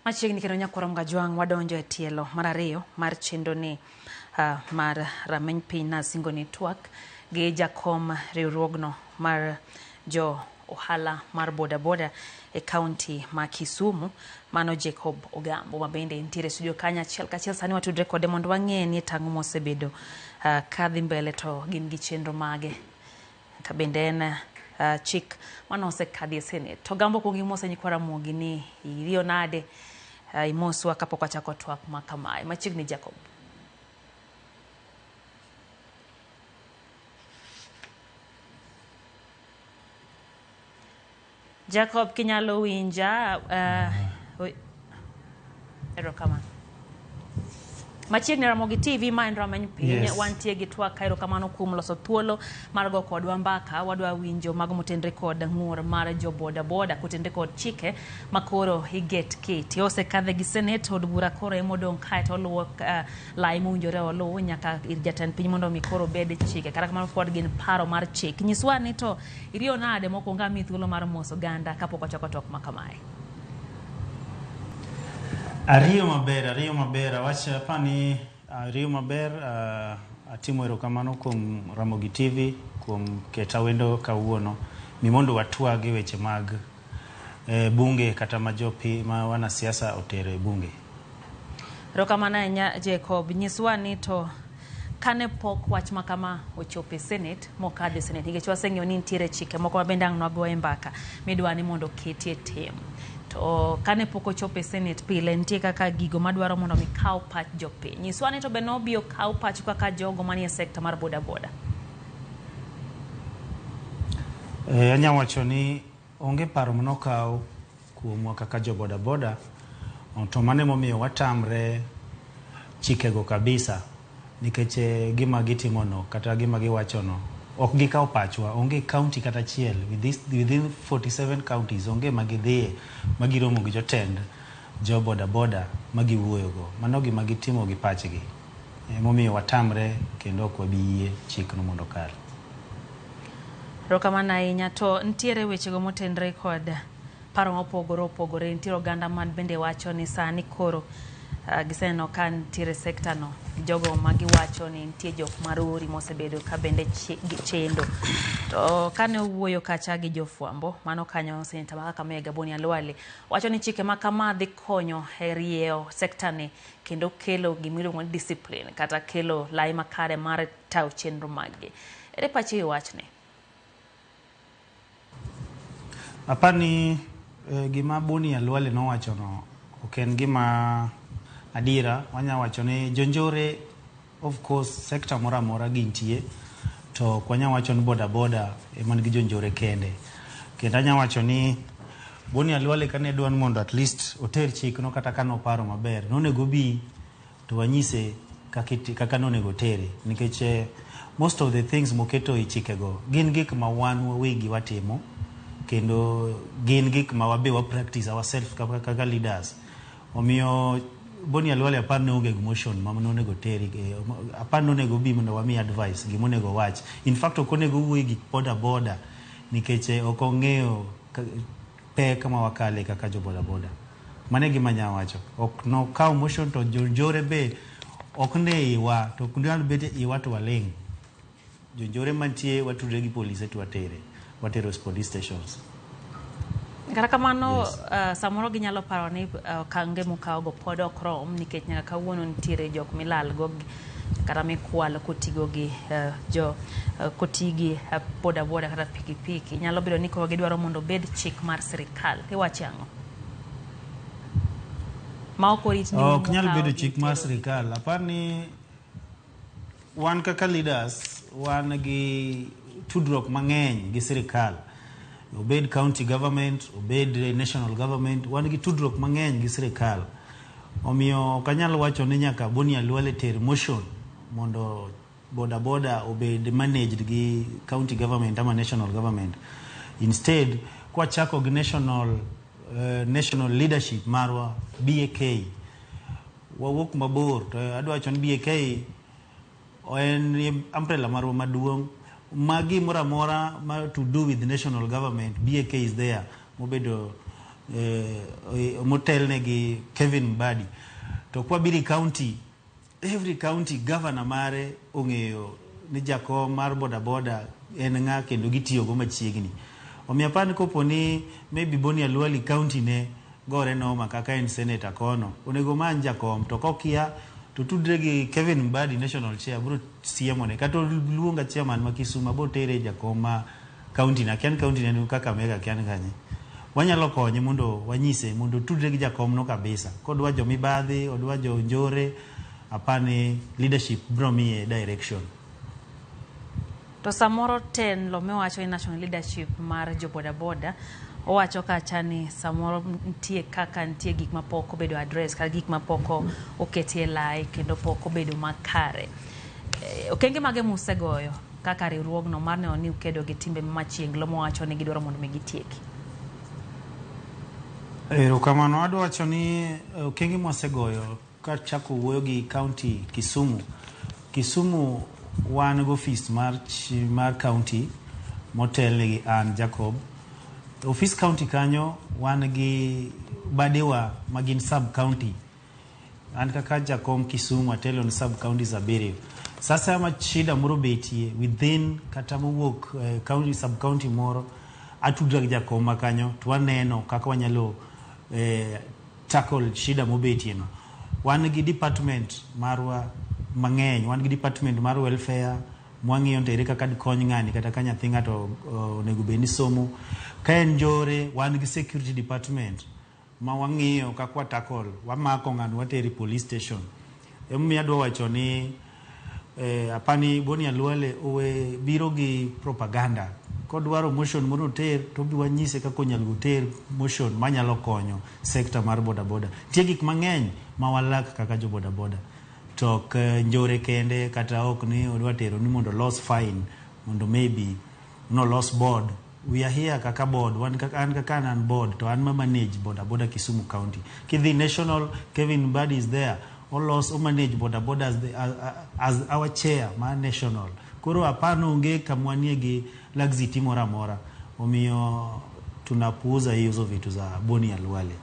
Machiegni kendo nyakoro Mgajwang' wadonjo e tielo mar ariyo mar chenro ni mar rameny piny nasingo ni twak gi jakom riwruogno mar jo ohala mar bodaboda e kaunti ma Kisumu, mano Jacob Ogambo, ma bende nitiere studio kanya achiel kachiel. Sani watudre kode mondo wang'e ni tang'o mosebedo kadhi mbele to gin gi chenro mage, ka bende en chik mano osekadhi e Senate. To Ogambo, kuongo imose nyikwara muogi ni iriyo nade, imoswa kapok wachako twak ma kamae. Machiegni Jacob. Jacob, kinyalo winja? Erokamano. Machiegni Ramogi TV ma en rameny piny, wantie gi twak. Erokamano kuom loso thuolo mar go kodwa mbaka. Wadwa winjo mago motenre kod ng'ur mar jo boda boda kotenre kod chike makoro higet keti. Osekadhe gi Senate, od bura koro emodong' kae to luwo lai mowinjore oluw nyaka ir jatend piny mondo mi koro bed chike. Kata kamano pod gin paro mar chik. Nyiswa ni to iriyo nade mokwongo mi thuolo mar moso ganda kapok wachako twak ma kamae. Ariyo maber, awacha pani ariyo maber, atimo erokamano kuom Ramogi TV, kuom keta wendo kawuono, mi mondo watwag e weche mag bunge kata majopi ma wana siasa otere bunge. Erokamano ahinya Jacob, nyiswa ni to kane pok wach makama ochopo e Senate, mokadhe e Senate, nikech waseng'eyo ni nitiere chike moko ma bende ang' nwagoye mbaka midwa ni mondo ketie tim. To kane pok ochopo e Senate pile nitie kaka gigo madwaro mondo mi kaw pach jopiny. Nyiswa ni to be nobiro kaw pach kaka jogo manie sekta mar boda boda. Anya wacho ni onge paro manokaw kuomwa kaka jo boda boda, to mane momiyo watamre chikego kabisa, nikech gima gitimono kata gima giwachono ok gikaw pachwa. Onge county kata achiel within 47 counties onge magidhie magiromo gi jotend jo boda boda magiwuoyogo. Mano gima gitimo gi pachgi, momiyo watamre kendo ok wabiyie chikno mondo kal. Erokamano ahinya. To nitiere wechego motenre kod paro mopogore opogore. Nitiere oganda man bende wacho ni sani koro giseneno ka nitiere sekta no jogo magiwacho ni nitie jok maruri mosebedo ka bende chendo. To kane owuoyo kacha gi jofwambo, mano kanyo Senator ma Kakamega Boni Alwale wacho ni chike ma kama dhi konyo e rieyo sekta ni kendo kelo gimiluongo ni discipline kata kelo lai makare mar tayo chenro maggi. Ere pachi e wachni? Apani gima Boni Alwale nowachono ok en gima adira. Wanya wacho ni jonjore, of course sekta mora mora gintie, to kwanya wacho ni boda boda eman gi jonjore kende. Kendo anya wacho ni Boni Alwale kane dwan mondo at least oter chikno kata kano paro maber, nonego bi to wanyise kaka nonego tere, nikech most of the things moketo i chikego gin gik ma wan wawegi watimo, kendo gin gik ma wabe wa practice ourselves kaka leaders. Omiyo Boni Alwale apar ne onge motion ma nonego teri, apar nonego bi mondo wami advice gimonego wach. In fact ok onego wuoyi gi boda boda nikech ok ong'eyo pek ma wakale kaka jo boda boda. Mane gima nya wacho. Ok no kaw motion to jonjore be ok ne iwa, to kundial bete iwa to waling. Jonjore mantie watudre gi police to watero police stations. Kata kamano samoro ginyalo paro ni kange mukaw go pod ok rom, nikech nyaka kawuono nitiere jok milal go kata mikwalo kotigo gi kotigi boda boda kata pikipiki. Nyalo bedo ni koro gidwaro mondo bed chik mar sirikal. Iwacho ang'o? Ma ok orit ni ok nyalo bedo chik mar sirikal. Apani wan kaka leaders wan gi tudruok mang'eny gi sirikal. Obed county government, obed national government, wan gi tudruok mang'eny gi sirikal. Omiyo kanyalo wacho ni nyaka Boni Alwale ter motion mondo boda boda obed managed gi county government ama national government. Instead, kwa chako gi national leadership marwa BAK, wawuok mabor. To adwa wacho ni BAK en umbrella marwa maduong'. Magi mora to do with the national government. BAK is there. Mobedo motel negi Kevin Mbadi to kwa biri county every county governor mare ong'eyo ni jakom mar boda boda en ng'a kendo gitiyo go machiegni omiyo pan kopo ni maybe Boni Alwali county ne gore noma kaka en senator kono onego man jakom to kokia to tudre gi Kevin Mbadi national chair bro siemo ne kato luonga chairman ma Kisumu bo tere jakom ma county na kian county ne kaka mega kian kanye wanyalo konye mondo wanyise mondo tudre gi jakom no kabisa kodwa jo mibadhi odwa jo njore apane leadership bro mie direction to samoro ten lo mewacho national leadership mar jo boda boda owacho kacha ni samoro ntie kaka ntie gik mapoko bedo address kar gik mapoko oketie lai kendo poko bedo makare okenge mage musegoyo kaka riwruogno mar ne oni ukedo gi timbe machienglo mowacho ni gidwaro mondo gitieki kamano adwa wacho ni okenge mosegoyo ka chako wuoyo gi county Kisumu wan go office mar county motel gi an Jacob office county kanyo wan gi badewa magin sub county an kaka jakom Kisumu atelo ni sub counties abiriyo sasa ma shida moro betie within kata mowuok county sub county moro atudra gi jakom makanyo to waneno kaka wanyalo tackle shida mobetie no wan gi department marwa mang'eny wan gi department mar welfare mwang'iyo ntere kaka kony ng'ani kata ka nyathi ng'ato onego bed ni somo ka en njore wan gi security department ma wang'iyo kaka tackle wamako ng'ano wateri police station emiyo adwa wacho ni apani Boni Alwale owe biro gi propaganda kodwaro motion mondo ter to bi wanyise kaka onyalo ter motion manyalo konyo sector mar boda boda tie gik mang'eny ma walak kaka jo boda boda tok njore kende kata ok ni odwa tero ni mondo loss fine mondo maybe no loss board we are here kaka board wan kaka an board to an ma manage boda boda Kisumu county kidhi national Kevin Mbadi is there all loss o manage boda boda as our chair ma national koro apano onge kamwanie gi laxity mora omiyo tunapuuza hizo vitu za Boni Alwale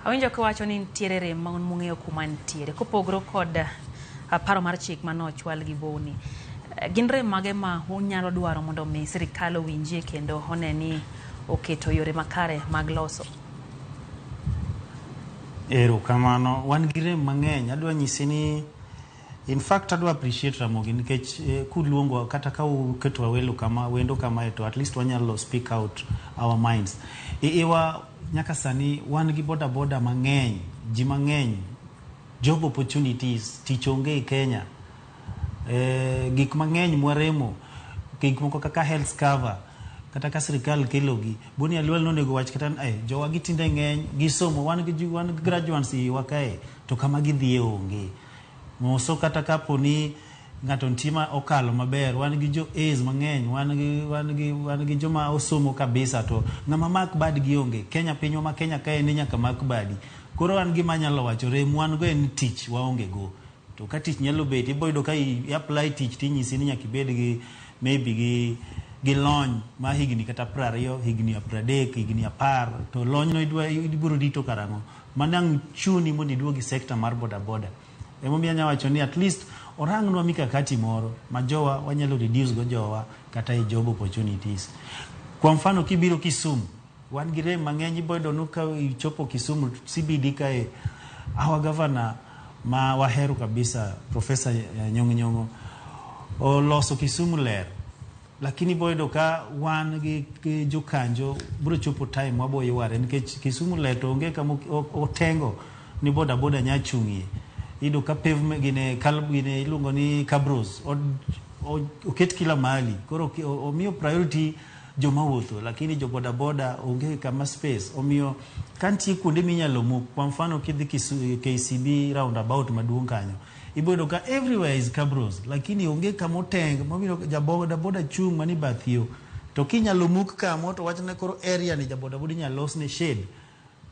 awinjo kiwacho ni ntiere rem ma mung'eyo kuma ntiere kopogro kod paro mar chik manochwal gi Boni gin rem mage ma unyalo dwaro mondo mi sirikal owinjie kendo oneni oketo yore makare mag loso kamano wan gi rem mang'eny adwa nyisi ni in fact adwa appreciate Ramogi nikech kuluongo kata ka uketo welo kama wendo kama to at least wanyalo speak out our minds iwa nyaka sani wan gi boda boda mang'eny ji mang'eny job opportunities tich onge Kenya gik mang'eny mwaremo gik moko kaka health cover kata ka sirikal kelogi Boni Alwale nonego wach kata jowa gitinde ng'eny gisomo wan gi graduates wakae to kama gidhie onge moso kata kapo ni ng'ato ntima okalo maber wan gi jo A's mang'eny wan gi joma osomo kabisa to ng'ama mak bad gi onge Kenya pinywa ma Kenya kae ni nyaka mak badi koro wan gi manyalo wacho rem wan go en tich waonge go to ka tich nyalo bet iboydo ka apply tich tinyisi ni nyaka ibed gi maybe gi lony ma higni kata 20 higni 30 higni 10 to lony no ibiro dito karang'o manang chuni mondo iduogi sector mar boda boda emomiyo nyawacho ni at least orangnwa mikakati moro ma jowa wanyalo reduce go jowa kata job opportunities kwa mfano kibiro Kisumu wan gi rem mang'eny iboydo nuka ichopo Kisumu CBD kae our governor ma wahero kabisa Professor Nyong'o oloso Kisumu ler lakini boydo ka wan gi jokanjo biro chopo time waboyware nikech Kisumu ler to onge kama otengo ni boda boda nyachung'ie ido ka pavement gine ilungo ni cabros oket kila mahali koro omiyo priority joma wuotho lakini jo boda boda onge kama space omiyo kanti kuonde minyalo muk kwa mfano kidhi KCB roundabout maduong' kanyo ibodo ka everywhere is cabros lakini onge kama oteng momiyo jaboda boda chung mani bathio to kinyalo muk kama to wachne koro area ni jaboda boda nyalo losne shade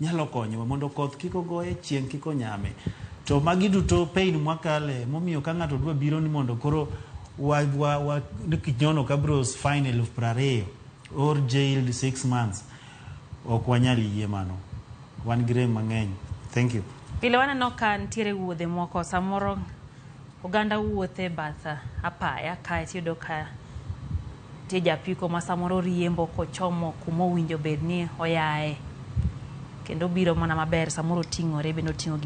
nyalo konyo mondo koth kiko goye chieng' kiko nyame to magi duto pain mwakale momiyo ka ng'ato dwa biro ni mondo koro nikinyono cabros fine 20,000 or jailed 6 months ok wanyal yie mano. Wan gi rem mang'eny. Thank you. Pile waneno ka ntiere wuodhe moko samoro oganda wuothe batha apaya kae tiyudo ka tie japiko ma samoro riembo kochomo kuma owinjo bed ni oyae kendo biro mana maber samoro ting'ore bendo ting'o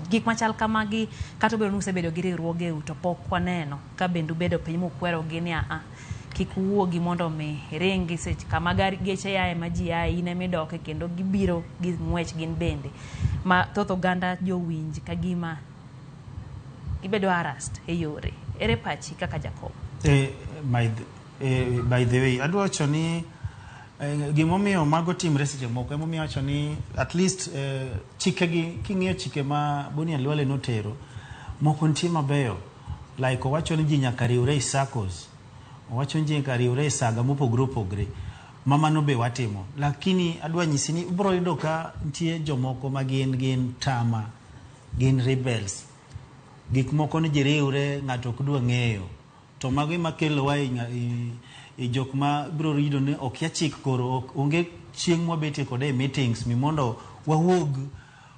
gik machal kamagi kata obedo nusebedo gi riwruoge to pok waneno ka bendu bedo piny mukwero gi ni kik wuogi mondo mi ringi seche kama gari geche yae ma ji yae ine midoke kendo gibiro gi ng'wech gin bende ma thoth oganda jowinj ka gima gibedo harassed e yore. Ere pachi kaka Jacob? By the way, adwa wacho ni gimomiyo mago timre seche moko emomiyo wacho ni at least chikegi king'iyo chike ma Boni Alwale notero moko nitie mabeyo, like owacho ni ji nyaka riwre e SACCOs, owacho ni ji nyaka riwre e saga mopogore opogore, mamano be watimo, lakini adwa nyisi ni ubro yudo ka nitie jomoko ma gin tama, gin rebels, gik moko ni ji riwre ng'ato ok dwa ng'eyo, to mago ema kelowa e jok ma biro yudo ni ok yachik koro onge chieng' mwabete kode e meetings mi mondo wawuog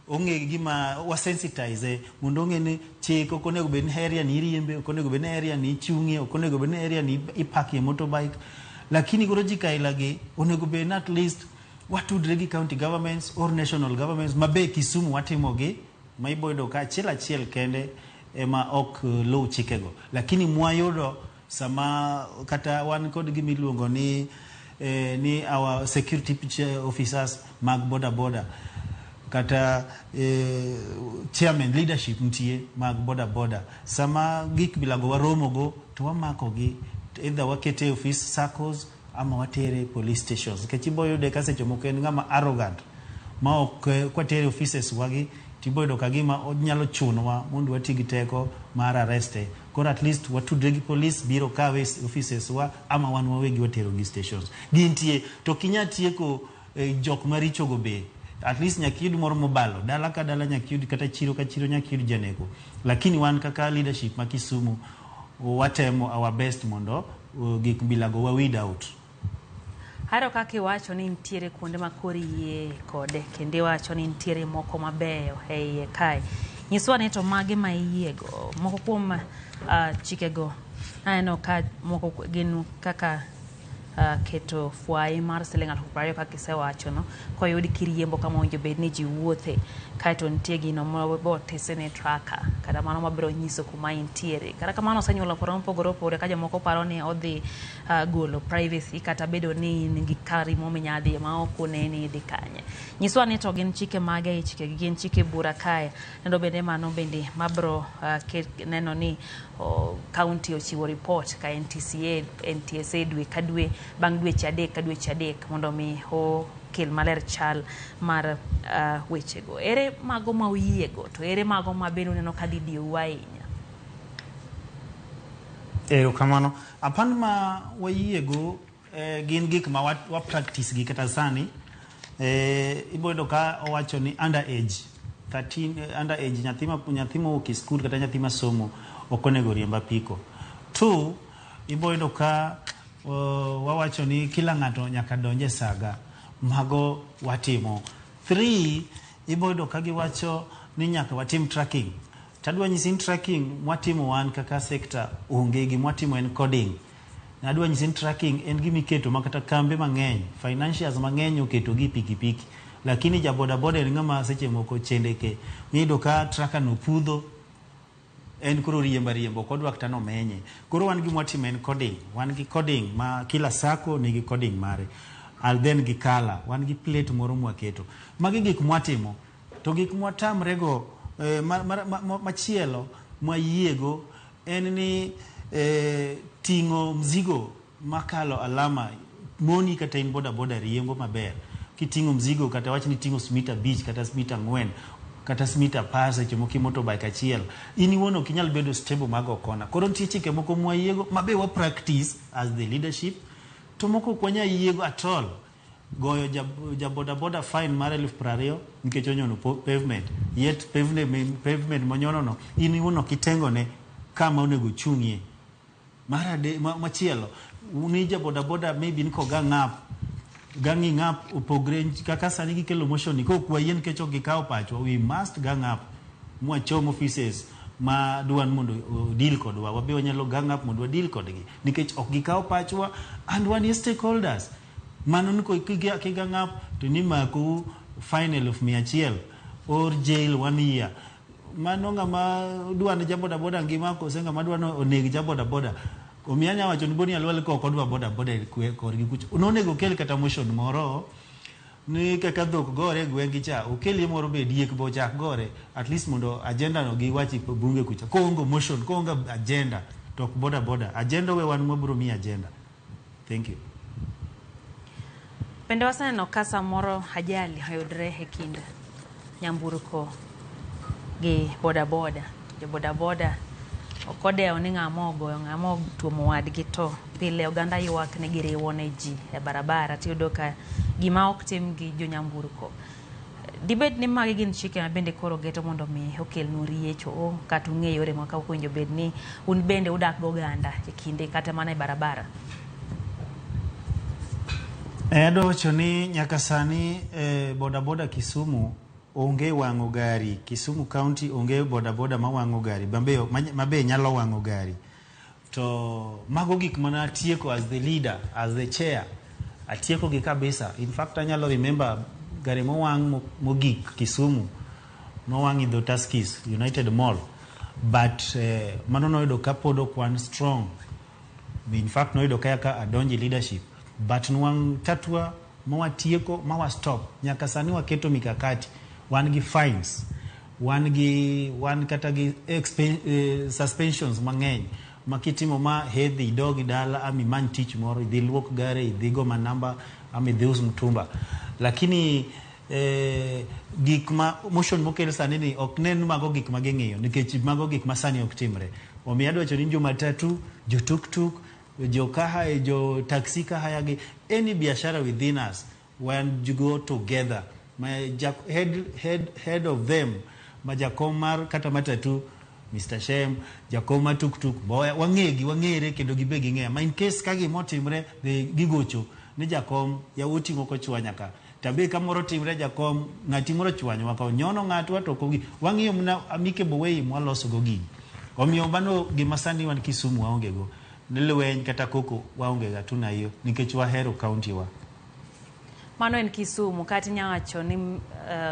ong'e gima wasensitize mondo ong'e ni chik ok onego bed ni area ni iriembe, ok onego bed ni area ni ichung'ie, ok onego bed ni area ni ipakie motorbike, lakini koro ji kailagi onego bed ni at least watudre gi county governments or national governments mabe Kisumu watimogi ma iboyudo ka achiel kende ema ok luw chikego, lakini mwayudo sama kata wan kod gimiluongo ni our security officers mag boda kata chairman leadership ntie mag boda sama gik bilago waromogo to wamakogi either wakete office SACCOs ama watere police stations, kechiboyude ka seche moko en ng'ama arrogant ma ok kwatere offices wagi tiboyudo ka gima onyalo chunowa mondo wati gi teko mar arreste, koro at least watudre gi police biro kawe offices wa ama wan wawegi watero gi stations gintie, to kinya tieko jok maricho go be at least nyakiyud moro mobalo dala ka dala, nyakiyud kata chiro ka chiro nyakiyud janeko, lakini wan kaka leadership ma Kisumu watemo our best mondo gik bilago wa weed out. Haro kaki wacho ni ntiere kuonde ma kori yie kode kende wacho ni ntiere moko mabeyo heye kai nyiswa ni to mage ma iyiego moko kuom chikego aeno ka moko gin kaka keto fuai mar siling 20,000 kaka isewacho no koyudi kiriembo kama owinjo bed ni ji wuothe kaeto nitie gino mobotese ne tracker kata mano mabiro nyiso kuma intiere kata kamano osenyuolo paro mopogore opogore ka jomoko paro ni odhi golo privacy kata bedo ni ngi kari mominyadhi ma ok oneni idhi kanye. Nyiswa ni to gin chike mage e chike gin chike bura kae nendo bende mano bende mabro neno ni county ochiwo report ka NTSA dwe ka dwe bang' dweche adek mondo mi kel maler chal mar wechego. Ere mago ma uyiego to ere mago ma bende neno ka didiu ahinya? Kamano apan ma wayiego gin gik ma wa practice gi kata sani iboyudo ka owacho ni underage 13 underage nyathi mowuok e skul kata nyathi masomo ok onego riemb apiko. 2 iboyudo ka wawacho ni kila ng'ato nyaka donje saga, mago watimo. 3 iboyudo ka giwacho ni nyaka watim tracking, tadwa nyisi tracking mwatimo wan kaka sekta onge gi mwatimo en coding. Nadwa nyisi tracking en gimiketo makata kambe mang'eny financials mang'eny oketo gi pikipiki, lakini jaboda boda ni ng'ama seche moko chendeke mido ka tracker no pudho en kuro riembo kodwa kata no menye. Koro wan gi mwatimo en coding, wan gi coding ma kila sako nigi coding mare, and then gi kala wan gi plate moro mwaketo. Magi gik mwatimo, to gik mwatamrego machielo mwayiego en ni ting'o mzigo makalo alama moni kata in boda riembo maber. Kiting'o mzigo kata wach ni ting'o smita 5 kata smita 4 kata smita 10 seche moko motorbike achiel, in iwono ok inyal bedo stable mago kona. Koro nitie chike moko mwayiego mabe wa practice as the leadership, to moko kwanya yiego at all. Goyo boda fine mar 20,000 nikech onyono pavement, yet pavement monyono no in iwono kitengo ne kama onego chung'ie. Machielo ni boda maybe niko ga ng'ap ganging up upogre kaka sani gikelo motion ni ko kwayen kecho gikao pacho, we must gang up mwachom offices ma duan mondo deal kodwa, wabe wanyalo gang up mondo deal kodgi nikech ok gikao pachwa and one is stakeholders. Mano niko kigang up to ni maku final of 100 or jail 1 year. Mano ngama duan jaboda boda ngima ko senga madwano onegi jaboda boda. Omianya wacho ni boni alwal ko kodwa boda boda korgi kucho. Unonego kel kata motion moro ni kaka dhok gore gwengi cha okeli moro be diek bo chak gore at least mondo agenda no gi wachi bunge kucha kongo motion konga agenda tok boda boda agenda we wan mobro mi agenda. Thank you. Bende wasaneno ka samoro ajali oyudre e kind nyamburko gi boda boda. Jo boda boda okodewo ni ng'amo tuomo wadgi to pile oganda ywak ne giriwo ne ji e barabara tiyudo ka gima ok tim gi jo nyamburko. Dibed ni magi gin chike ma bende koro geto mondo mi okel riecho kata ung'e yore ma kawinjo bed ni un bende udak go oganda e kinde kata mana e barabara. Adwa wacho ni nyaka sani boda boda Kisumu onge wang'o gari. Kisumu County onge boda boda ma wang'o gari mabe nyalo wang'o gari. To mago gik mana atieko as the leader, as the chair, atieko gi kabisa. In fact anyalo remember gari mo wang' mogik Kisumu no wang' idho Tuskys United Mall, but mano noyudo ka pod okwan strong. In fact noyudo ka adonji leadership, but nwang' tatwa mawatieko mawastop nyaka sani waketo mikakati. Wan gi fines, wan kata gi suspensions mang'eny makitimo ma hedhi dogi dala ami man tich moro idhi luok gare idhi go manamba ami idhi us mtumba. Lakini gik ma motion mokel sani ni ok nen mago gik ma ging'iyo nikech mago gik ma sani ok timre. Omiyo adwa wacho ni jo matatu, jo tuk-tuk, jo kaha, jo taxi kaha gi any biashara within us when you go together. My head of them majakomar kata matatu Mr. Shem jakoma tuk-tuk boya wang'ere kendo gibe ging'e ma in case kagi motimre gigocho ni jakom ya uti moko chwanya ka tabe kamoro timre jakom ng'ati moro chwanyo waka nyono ng'atu to kogi wang'iyo mna amike bowei mwaloso gogi. Omiyo bano gimasani wan Kisumu waonge go nilweny kata koko waonge ga tuna hiyo nikech wahero county wa. Mano en Kisumu kati nyawacho ni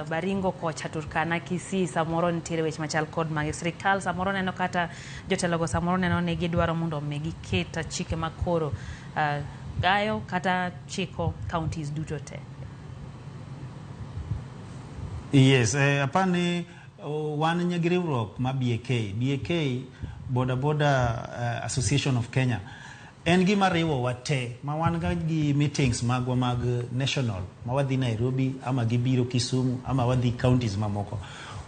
Baringo kocha Turkana Kisii samoro nitiere weche machal kod mag sirikal samoro neno kata jotelogo samoro neno ni gidwaro mondo megiketa chike makoro gayo kata chiko counties duto te. Yes, apani wan nyagiriwruok ma BAK Boda Boda Association of Kenya en gima riwo wate ma wan gi meetings magwa mag national ma wadhi Nairobi ama gibiro Kisumu ama wadhi counties mamoko.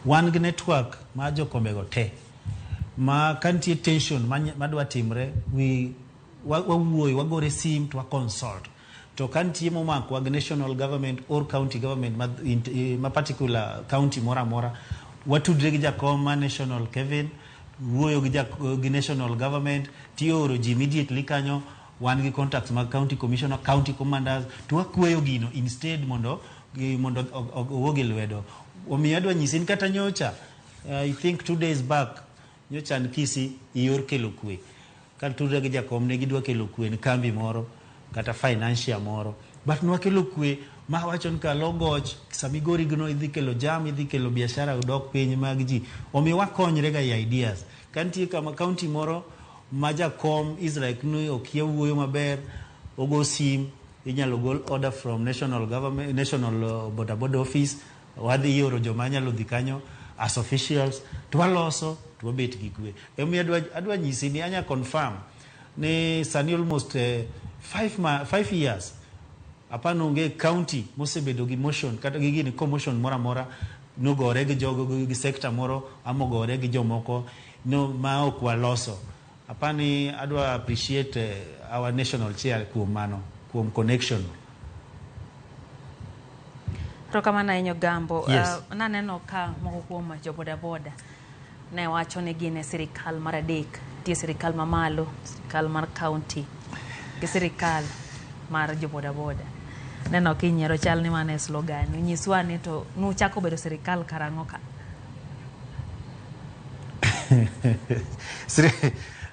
Wan gi network ma jokombego te ma kantie tension madwa timre wawuoyo wagore sim to consult to kantie momako wag national government or county government ma particular county mora watudre gi jakom ma national Kevin wuoyo gi national government tioro ji immediately kanyo wan gi contacts mag county commissioner, county commanders to wakweyo gino instead mondo owoge lwedo. Omiyo adwa nyisi ni kata nyocha I think 2 days back nyocha Kisii ior kelo kwe kata tudre gi jakom ne gidwa kelo kwe ni kambi moro kata financial moro but nwakelo kwe ma wachon ka logoch samigori gno idhi kelo jam idhi kelo biashara udok piny mag ji. Omiyo wakonyre ga ideas kantie kama county moro majakom is like no okia wuoyo maber ogo sim inyalo gol order from national government national boda boda office wadhi yoro joma nyalo dhi kanyo as officials twaloso twabet gi kwe. Omiyo adwa nyisi ni anya confirm ni sani almost 5 years apano nge county mosebedo gi motion kata gini commotion mora nogore gi jogo gi sector moro amogore gi jomoko no ma ok waloso. Apani adwa appreciate our national chair kuom mano kuom connection. Rokamana enyo gambo. Yes. Naneno ka moko kuom jo boda boda ne wacho ni gine sirikal mar adek, tie sirikal mamalo, sirikal mar county gi sirikal mar jo boda boda. neno kinyiero chal ni mane slogan nyiswa ni to nuchako bedo sirikal karango ka.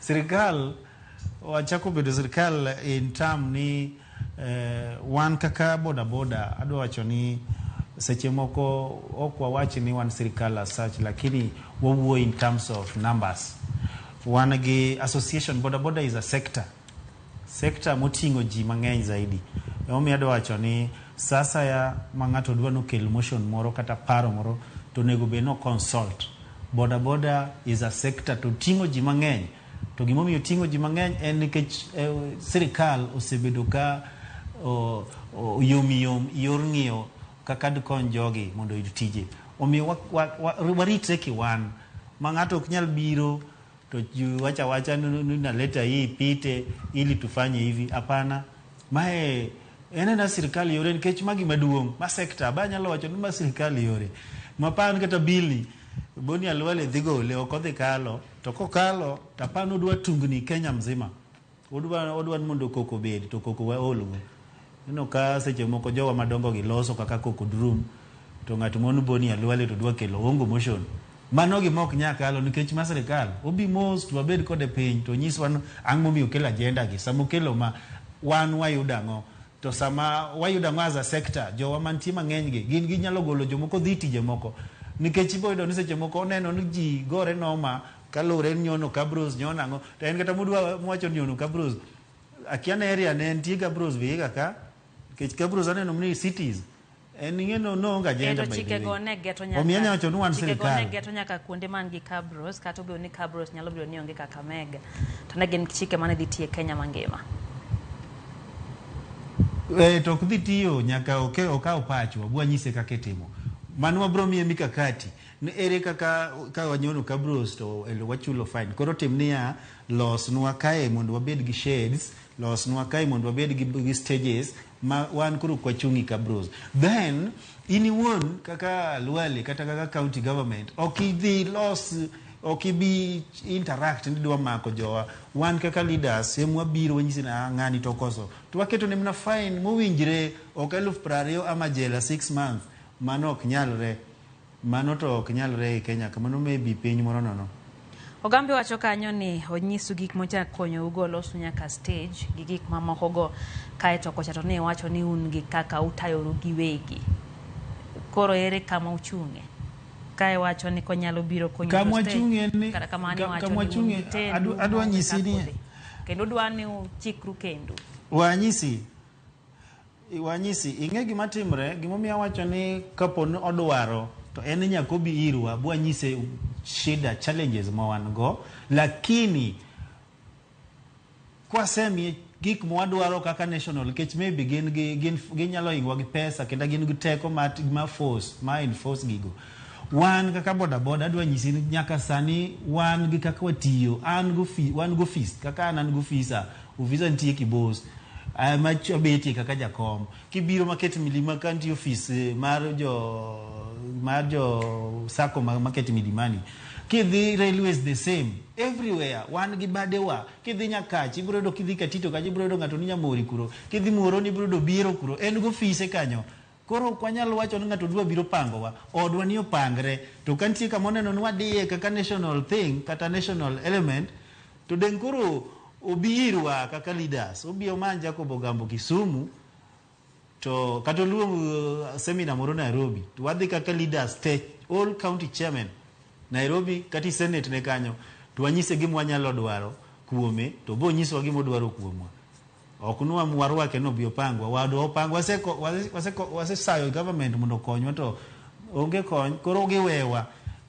Sirikal wachako bedo sirikal in term ni wan kaka boda adwa wacho ni seche moko ok wawachi ni wan sirikal as such, lakini wawuo in terms of numbers. Wan gi association, boda is a sector moting'o ji mang'eny zaidi. Omiyo adwa wacho ni sasa ya ma ng'ato dwa nokel motion moro kata paro moro to nego be no consult. Boda is a sector to ting'o ji mang'eny. To gimomiyo ting'o ji mang'eny en nikech sirikal osebedo ka yom yor ng'iyo kaka dikony jogi mondo oyud tije. Omiyo waritre kiwan ma ng'ato ok nyal biro to wacha naleta hii pite ili tufanye hivi. Hapana, mae enena sirikal yore nikech magi maduong' ma sekta ba nyalo wacho ni ma sirikal yore mapan kata bili boni alwale dhigo le ok odhi kalo to kokalo tapano dwa tungni Kenya mzima odwa mondo koko bed to koko waolgo ka seche moko jowa madongo gi loso kaka koko drum to ng'at mon boni alwale to dwa kelo ongo motion mano gi mok nyakalo nikech ma sirikal obi mos to wabed kode piny to nyiswa ang' momiyo kelo agenda gi samo kelo ma wan wayudango to sama wayudango as a sector jowa mantie mang'eny gi gin ginyalo golo jomoko dhi tije moko nikech iboyudo ni seche moko oneno ni ji gore noma kalure nyono kabros nyonango to en kata mudwa mwacho nyono kabros akiana area ne entie kabros viga ka nikech kabros aneno ni cities en ng'eno no nga agenda by the way omianya wacho ni wan sirikal chike go geto nyaka kuonde man gi kabros kata obedo ni kabros nyalo bedo ni onge kaka Mega to ne gin chike mane dhi tie Kenya mangima. To kudhi tiyo nyaka okaw pacho bwa nyise kaka itimo mano wabro miye mikakati ni ere kaka ka wanyono kabros to wachulo fine koro timnia losnwa kae mondo wabed gi shades losnwa kae mondo wabed gi stages ma wan koro kwachungi kabros then iniwon kaka Lwale kata kaka county government okidhi los okibi interact ndi dwa mako jowa wan kaka leaders semwa biro wanyisi na ng'ani to koso to waketo ne mna fine mowinjre ok 20,000 ama jela 6 months mano ok nyalre mano to ok nyalre e Kenya kamano maybe piny moro nono. Ogambe wacho kanyo ni onyisu gik mocha konyo ugo losu nyaka stage gi gik mamoko go kae to kocha to ne wacho ni un gi kaka utayoru giwegi koro ere kama uchunge kae wacho ni konyalo biro konyo kama chunge ni kama chunge adwa nyisi ni kendo dwa ni uchikru kendo wanyisi ing'e gima timre gimomiyo wacho ni kapo ni odwaro to en nyakobi irwa bwa nyise shida challenges ma wan go lakini kwasemi gik mwadwaro kaka national kech maybe gin nyalo ingwa gi pesa kenda gin gi teko ma force ma enforce gigo wan kaka boda adwa nyisi nyaka sani wan gi kaka watiyo wan go office kaka an go office nitie Kibos macho beti kaka jakom kibiro market milima kanti office mar jo sako market milimani kidhi railways the same everywhere wan gi badewa kidhi Nyakachi ibro do kidhi Katito kaji ibro do ng'ato ni Nyamori kuro kidhi Muhoroni ibro do biro kuro en go office kanyo koro kwanyalo wacho ni ng'ato dwa biro pangowa odwa ni opangre to kantie kama neno ni wadhiye kaka national thing kata national element to den koro obirwa kaka leaders obio manja ko Bogambo Kisumu to kata luong seminar moro Nairobi to wadhi kaka leaders state all county chairman Nairobi kati senate ne kanyo to wanyise gima wanyalo dwaro kuome to bo nyiswa gima odwaro kuomwa ok nuwa mwarwa ke no bio pangwa wado opangwa wasesayo government mondo konywa to onge kony koro giwewa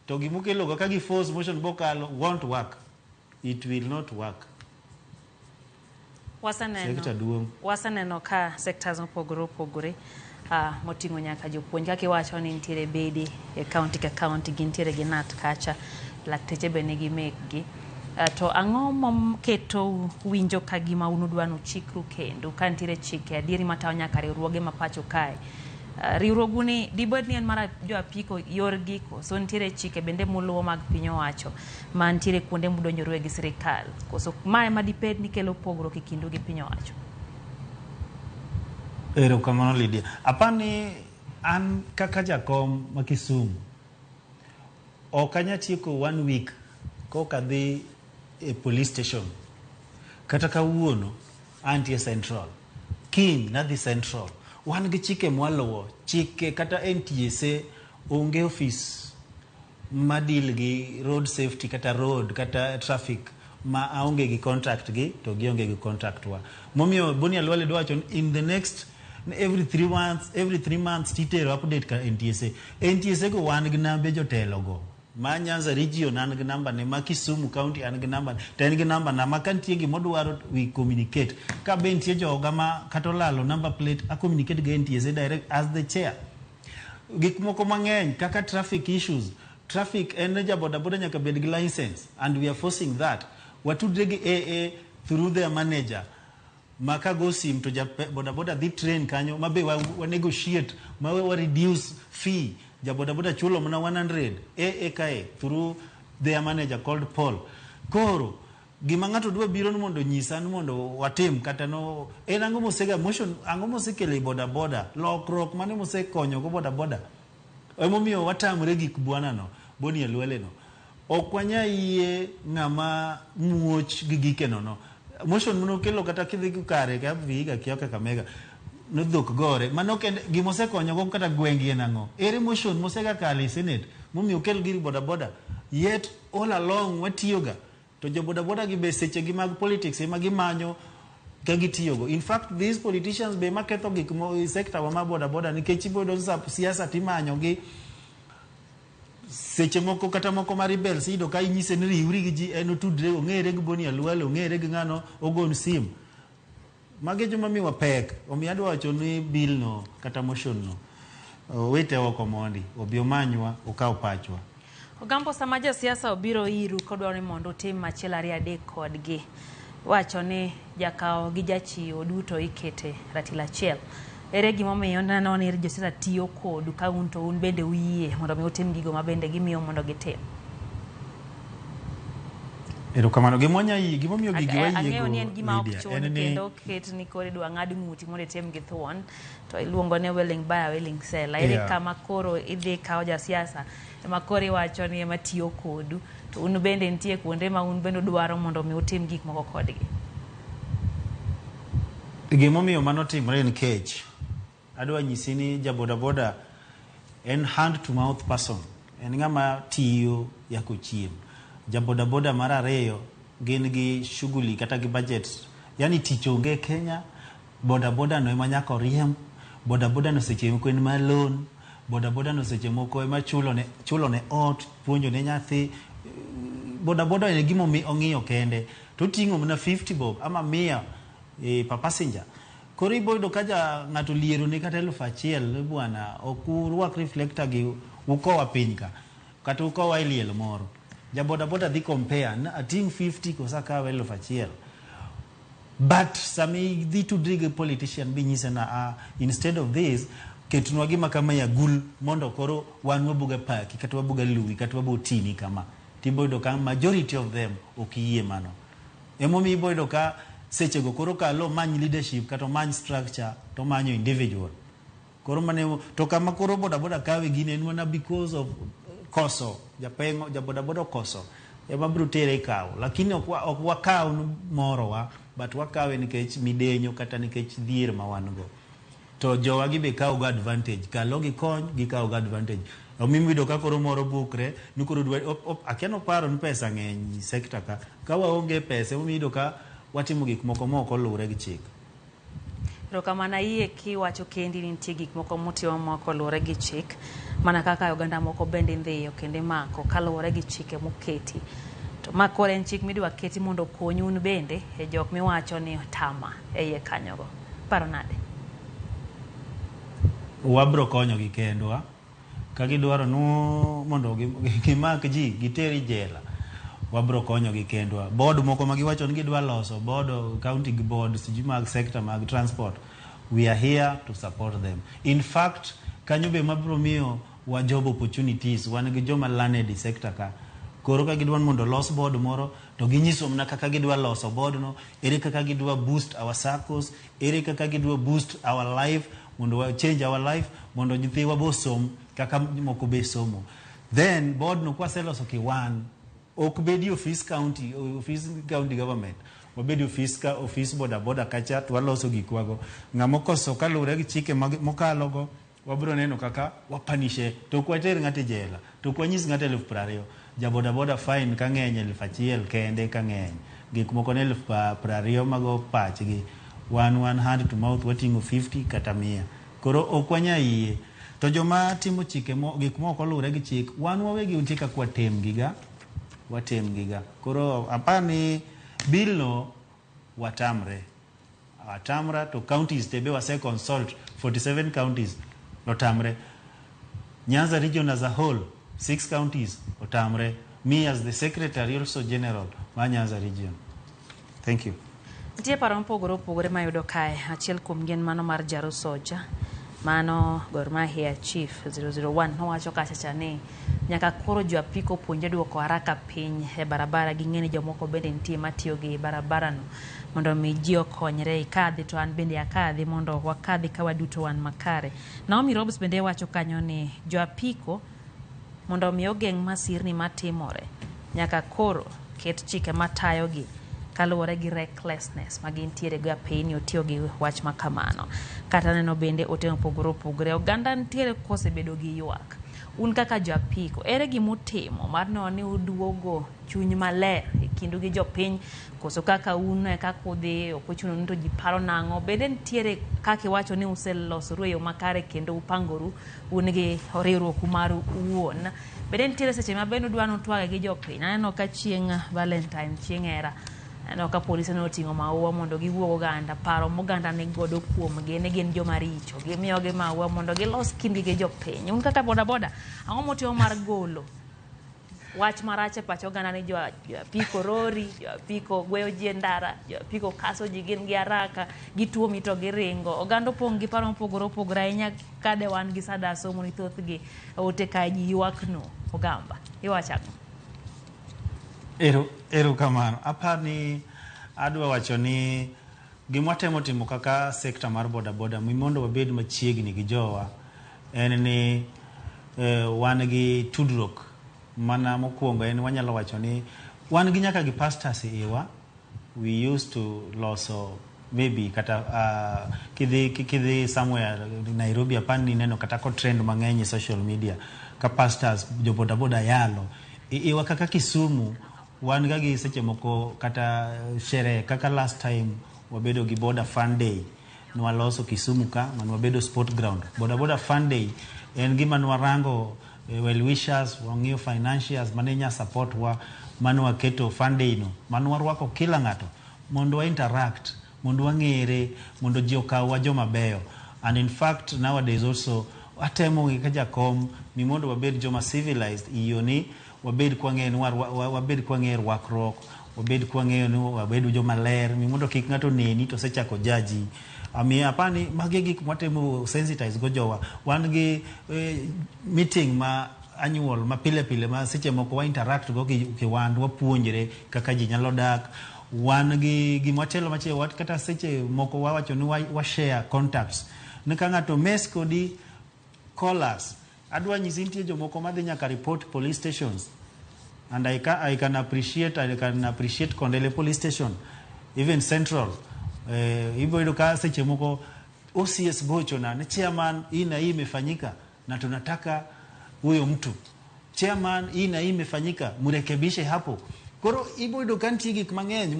to gimukelo kaka gi force motion bokalo won't work, it will not work. Wasaneno ka sectors opogore moting'o nyaka jopuonj kaka iwacho ni nitiere bedi e county ka county gintiere gi nat kacha lakteche be nigi mekgi to ang'o moketo winjo ka gima unu dwano chikru kendo ka nitiere chike adieri matawo nyaka riwruoge ma pacho kae riwruoguni dibed ni en mara jo apiko yor giko so nitiere chike bende muluwo mag piny owacho ma nitiere kuonde mudonjore gi sirikal koso mae ma diped ni kelo pogruok e kindu gi piny owacho. Erokamano Lydia. Apani an kaka jakom ma Kisumu ok anya tieko 1 week koka dhi e police station kata kawuono antie Central kiny nadhi Central wan gi chike mwaluwo chike kata NTSA onge office ma deal gi road safety kata road kata traffic ma aonge gi contract gi to gionge gi contract wa momiyo Boni Alwale dwacho in the next every 3 months titero update ka NTSA go wan gi nambe jotelo go ma Nyanza region an gi namba ne ma Kisumu county an gi namba to en gi namba na ma kantie gi modwaro we communicate ka be nitie joga ma katolalo number plate a communicate gi NTSA direct as the chair gik moko mang'eny kaka traffic issues traffic en ja boda boda nyaka bed gi license and we are forcing that watudre gi AA through their manager maka go sim to ja boda boda dhi train kanyo mabe wa negotiate ma we reduce fee ja boda boda chulo mana 100 AA kae through their manager called Paul koro gima ng'ato dwa biro mondo nyisa mondo watim kata no en ang'o mosega motion ang'o mosekele boda boda lokruok mane mosekonyo go boda boda emomiyo watamre gik bwana no Boni Alwale no ok wanya yie ng'ama muoch gi gikeno no motion muno kelo kata kidhi kare ka viga kioka kamega no dhok gore mano kende gimosekonyo go kata gwengi en ang'o ere motion mosega kale Senate momiyo kel giri boda boda yet all along watiyoga to jo boda boda gi be seche gi mag politics ema gimanyo ka gitiyogo in fact these politicians be maketho gik mo sector wa ma boda boda nikech ibodo siasa timanyo gi seche moko kata moko ma rebels ido ka inyise ni riwri gi ji en tudre ong'ere gi Boni Alwale ong'ere gi ng'ano ogon sim mage joma miwa pek omiyo adwa wacho ni bill no kata motion no wete oko mondi obi omanywa okaw pachwa Ogambo sama jasiasa obiro iru kodwa ni mondo tim machiel ariyo adek kodgi wacho ni jakawo gi jachiwo duto ikete ratila achiel ere gimomiyo nano ni josiasa tiyo kodu ka un to un bende uyie mondo mi utim gigo ma bende gimiyo mondo gitim Erokamano gimomiyo gigi wayie go ang'eyo ni en gima ok chun kendo ket ni kore dwa ng'ad ng'uti mondo itim gi thuon to iluongo ne willing buyer willing seller ere kama koro idhi kawo jasiasa ema koro iwacho ni ema tiyo kodu to un bende nitie kuonde ma un bende dwaro mondo mi utim gik moko kodgi gimomiyo mano timre nikech adwa nyisi ni ja boda boda en hand to mouth person en ng'ama tiyo yako chiem ja boda boda mar ariyo gin gi shughuli kata gi budget yani tich onge Kenya boda boda no ema nyaka riemb boda boda no seche moko en malon boda boda no seche moko ema chulo ne ot puonjo ne nyathi boda boda en gimo ong'iyo kende to ting'o mana 50 bob ama 100 per passenger koro iboyudo ka ng'ato liero ne kata 1,000 bwana okurwak reflector gi ukowa piny ka kata ukowa e liel moro ja boda boda dhi compare na ating 50 kosa kawe 1,000 but sami dhi tudri gi politician bi nyise na instead of this ketnwa gima kama ya gul mondo koro wan wabuga paki kata wabuga luwi kata wabotini kama tiboyudo ka majority of them okiyie mano emomi iboyudo ka seche go koro kalo many leadership kata many structure to manyo individual koro mane to kama koro boda boda kawe gine en mana because of koso japengo ja boda boda koso ema biro tere kawo lakini ok wakaw moro wa but wakawe nikech midenyo kata nikech dhier ma wan go to jowa gi be kawo advantage kalo gi kony gi kawo advantage omimi do ka koro moro bukre ni koro akiano paro ni pesa ng'eny sector ka waonge pesa omimi do ka watimo gik moko moko lure gi chik Erokamano yie kiwacho kendi ni nitie gik moko mutimo moko lure gi chik mana kaka oganda moko bende ndhiyo kende mako kaluwore gi chike moketi to ma koro en chik midwa keti mondo konyu un bende e jok miwacho ni tama e iye kanyogo paro nade wabro konyo gi kendwa ka gidwaro mondo gimak ji giteri jela wabro konyo gi kendwa board moko ma giwacho ni gidwa loso board county board siji mag sector mag transport we are here to support them in fact kanyo be mabro miyo wa job opportunities wan gi joma learned sector ka koro ka gidwa mondo los board moro to ginyiso mna kaka gidwa loso board no, ere kaka gidwa boost our circles, ere kaka gidwa boost our life, mondo change our life, mondo nyithiwa bosom kaka moko be somo. Then board no kwaseloso kiwan ok bedi office county government, wabedi office boda kacha waloso gikwago ng'amo koso kalure gi chike mokalogo wabiro neno kaka wapanishe to kwater ng'ate jela to kwanyis ng'ate 20,000 jaboda fine ka ng'eny 1,000 kende ka ng'eny gik moko ne 20,000 mago pachgi one hand to mouth watingo 50 kata 100. Koro okwanya iye to joma timo chike gik moko lure gi chik wan wawegi untika kwa watem giga. Koro apani bilno watamra to counties tebe wase consult 47 counties otamre. Nyanza region as a whole 6 counties otamre. Me as the secretary also general wa Nyanza region. Thank you. Nitie paro mopogore mayudo kae. Achiel kuom gin mano mar Jaru Soja, mano Gor Mahia chief 001 nowacho kacha ni nyaka koro jo apiko puonje duoko haraka piny e barabara gi ng'eni jomoko bende nitie matiyo gi barabara no mondo mi ji okonyre ikadhi to an bende akadhi mondo wakadhi ka waduto wan makare. Naomi Roberts bende wacho kanyo ni jo apiko mondo mi ogeng' masirni matimore nyaka koro ket chike matayogi kaluwore gi recklessness magintiere ga piny otiyo gi wach makamano. Kata neno bende ote opogore oganda ntiere kosebedo gi ywak. Un kaka jo apiko ere gimutimo mar ni uduogo chuny maler e kindu gi jopiny koso kaka un kaka udhi opochuno ni to ji paro nang'o bende ntiere kaka iwacho ni uselosoru e yo makare kendo upangoru un gi riwruok maru uwuon bende ntiere seche ma bende udwano twage gi jopiny. Aneno ka chieng' Valentine chieng' hera no ka polisi no tingo maua mondo giwuogo ganda paro moganda ne godo kuom gene gin joma richo gimiyo gi maua mondo gilos kindgi gi jopiny. Un kaka boda ang'o motimo mar golo wach marach e pacho ganda ni jo apiko rori, jo apiko gweyo ji ndara, jo apiko kaso ji gin gi haraka gituomi to giringo. Oganda opong' gi paro mopogore ahinya kade wan gi sada somo ni thoth gi ote ka ji ywak no ogamba iwacho Ero kamano. Apani adwa wacho ni gimwatemo timo kaka sekta mar boda mondo wabed machiegni gi jowa en ni wan gi tudruok mana mokwongo en wanyalo wacho ni wan gi nyaka gi pastors iwa. We used to loso maybe kata kidhi somewhere Nairobi apani neno kata ko trend mang'eny e social media ka pastors jo boda yalo iwa kaka Kisumu wan gi seche moko kata shere kaka last time wabedo gi boda fun day nwaloso Kisumu ka wabedo sport ground. Boda fun day en gima nwarango well wishers wang'iyo financials manenya support wa manwa keto fun day no manwarwako kila ng'ato mondo wa interact mondo wang'ere mondo ji okaw joma beyo. And in fact nowadays also atemo gi kajakom mi mondo wabed joma civilized iyoni wabed kwang'e rwakruok wabed kwang'eyo ni wabed joma ler mi mondo kik ng'ato neni to sechako jaji. Ami apani magi gik mwatemo sensitize go jowa. Wan gi meeting ma annual ma pile ma seche moko wa interact go ki wan wapuonjre kaka ji nyalo dak. Wan gi gimwatelo mache wat kata seche moko wawacho ni wa share contacts ni ka ng'ato mes kodi call us. Adwa nyisi nitie jomoko madhi nyaka report police stations and I can appreciate Kondele police station even central hivyo ka seche moko OCS gocho na chairman hii na hii imefanyika na tunataka huyo mtu chairman hii na hii imefanyika murekebishe hapo. Koro hivyo kanti gik mang'eny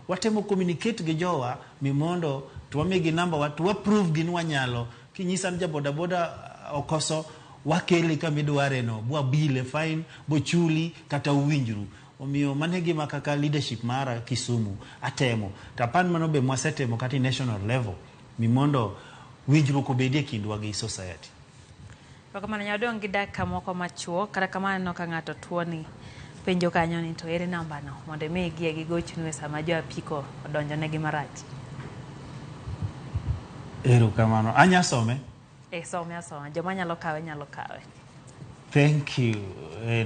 watemo communicate gi jowa mimondo tuwamigi number watu approve gin wanyalo kinyisa nja boda okoso wakele kamidware no bwa bile fine bochuli kata uwinjru. Omiyo mane gima kaka leadership mara Kisumu atemo tapan mano be mwasetemo kati national level mimondo winjru ko bedie kindwa gi society. Kamano nyadong gi dakika moko machuo kata kamano ka ng'ato tuoni penjo kanyo ni to ere namba no mondo mi gie gi gochnu sama jo apiko odonjo ne gi marach. Ero kamano anya some some joma nyalo kawe Thank you.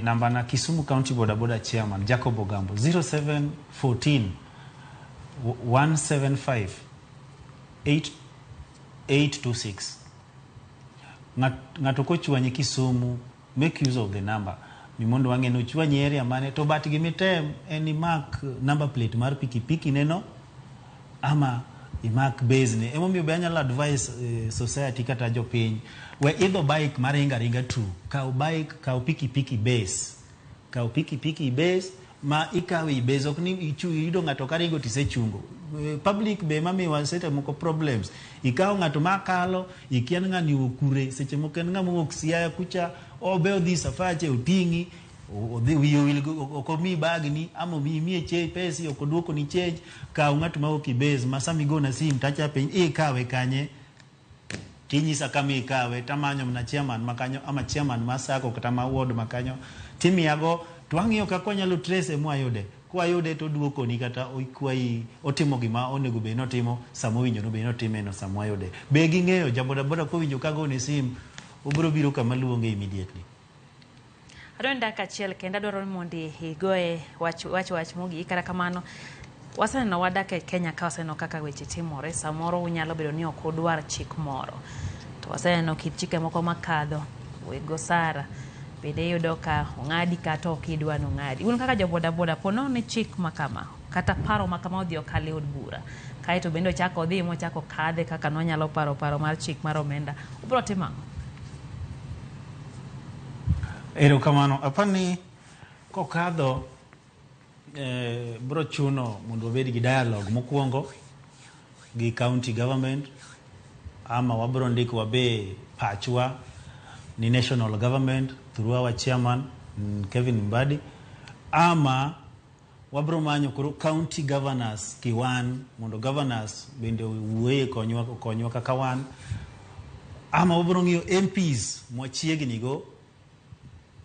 Namba na Kisumu County Boda Boda Chairman Jacob Ogambo 0714 175 826. Ngato kochwanyi Kisumu, make use of the number. Mimondo wange no chwanyi area mane to bat gimitem any mark number plate mar pikipiki neno ama imak base ne. Emo mi obanyala advice society kata jopiny we either bike maringa ringa tu ka bike ka pikipiki base ka pikipiki base ma ikawi base ok ni ichu ido ngato karingo tisechungo public be mami wasete moko problems ikaw ngato makalo ikian ngani okure seche moko en ngamo oksia kucha obe odhi safache utingi odhi will okomi bag ni amo mi che pesi okoduoko ni change ka ngato ma okibase masami go na sim tacha piny ikawe kanye tinyisa kama ikawe tamanyo mna chairman makanyo ama chairman masako kata ma ward makanyo timi yago twang'iyo kako nyalo trace mwa yude kwa yude to duoko ni kata oikwai otimo gima onego be notimo samo winjo no be notime no samo yude be ging'eyo jaboda boda ko winjo kago ni sim obro biro kama luonge immediately. Adonda kachiel kenda dwaro mondi higoe wach mogi kara kamano waseneno wadak e Kenya ka waseneno kaka weche timore samoro unyalo bedo ni ok udwar chik moro to waseneno kit chike moko makadho wego sara bende yudo ka ong'adi kata ok idwa nong'adi un kaka joboda boda pono ni chik makama kata paro makama odhi okale od bura kaeto bende ochako odhi mochako kadhe kaka nonyalo paro mar chik mar omenda ubro timo Erokamano apani kokadho bro chuno mondo obed gi dialogue mokwongo gi county government ama wabro ndiko wabe pachwa ni national government through our chairman Kevin Mbadi ama wabro manyo koro county governors kiwan mondo governors bende wuoye konywa kaka wan ama wabro ng'iyo MPs mwachiegni go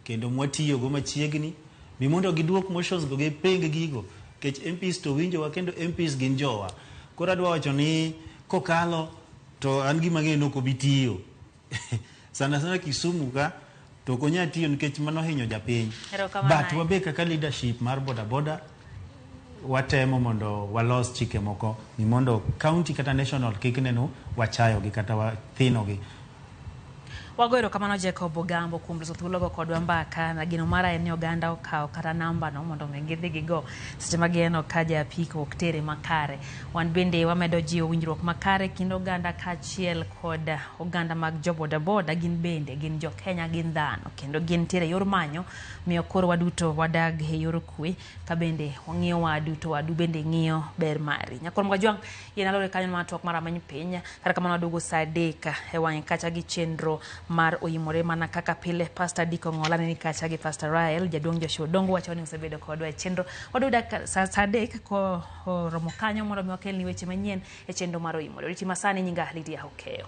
kendo mwatiyo go machiegni mimondo giduok motions go ge peng gigo kech MPs to winjo wa kendo MPs gin jowa kora dwa wacho ni kokalo to an gima ng'eno ko bitiyo sana Kisumu ka to konya tiyo nikech mano hinyo japiny but wabe kaka leadership mar boda boda watemo mondo walos chike moko mimondo county kata national kikneno wachayo gi kata wathino gi. Wagoero kamano Jacob Ogambo kuom loso thuolo go kodwa mbaka na gino mara en oganda okaw kata namba no mondo ngidhi gigo seche mageno kaja apiko oktere makare wan bende wamedo jiwo winjruok makare kindo oganda kachiel kod oganda mag joboda boda gin bende gin jo Kenya gin dhano kendo gin tiere yor manyo miyo koro waduto wadag e yor kwe ka bende wang'iyo waduto wadu bende ng'iyo ber mari nyakor mwajwang yenalore kanyo matwak mara many piny kata kamano wadugo saa 3 e wang' kacha gi chenro mar oyimore mana kaka pile Pastor Diko Ng'olane ni kacha gi Pastor Rael jaduong Joshua Dongo wacho ni usebedo kodwa e chenro waduda saa 3 ko romo kanyo mondo mi wakelni weche manyien e chenro mar oyimore riti masani nyinga Lydia Hokeo.